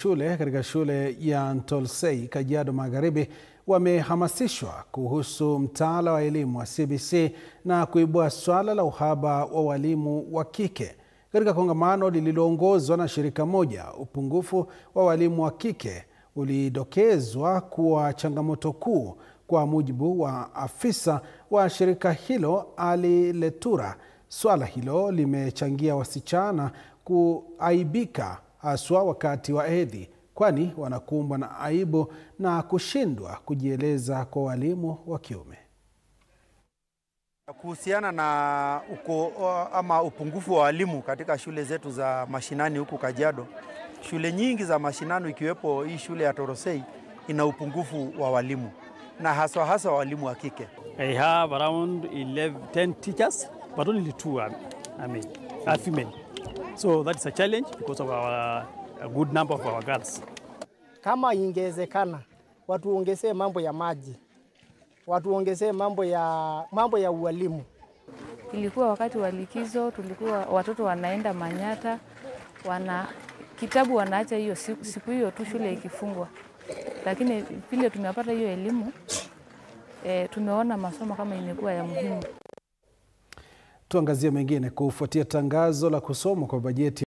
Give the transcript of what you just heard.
Shule katika shule ya Ntolsei, Kajiado Magharibi wamehamasishwa kuhusu mtaala wa elimu wa CBC na kuibua swala la uhaba wa walimu wa kike. Katika kongamano lililoongozwa na shirika moja, upungufu wa walimu wa kike ulidokezwa kuwa changamoto kuu. Kwa mujibu wa afisa wa shirika hilo, Ali Letura, swala hilo limechangia wasichana kuaibika haswa wakati wa hedhi, kwani wanakumbwa na aibu na kushindwa kujieleza kwa walimu wa kiume. Kuhusiana na upungufu wa walimu katika shule zetu za mashinani huku Kajiado, shule nyingi za mashinani ikiwepo hii shule ya Torosei ina upungufu wa walimu na hasa walimu wa kike. I have around 10 teachers, but only 2 are female. So that's a challenge because of a good number of our girls. Kama ingewezekana watuongezee mambo ya maji, watuongezee mambo ya ualimu. Ilikuwa wakati wa likizo, tulikuwa watoto wanaenda Manyata, kitabu wanaacha hiyo siku hiyo tu shule ikifungwa. Lakini vile tumepata hiyo elimu, tumeona masomo kama imekuwa ya muhimu. Tuangazie mengine. Kufuatia tangazo la kusomwa kwa bajeti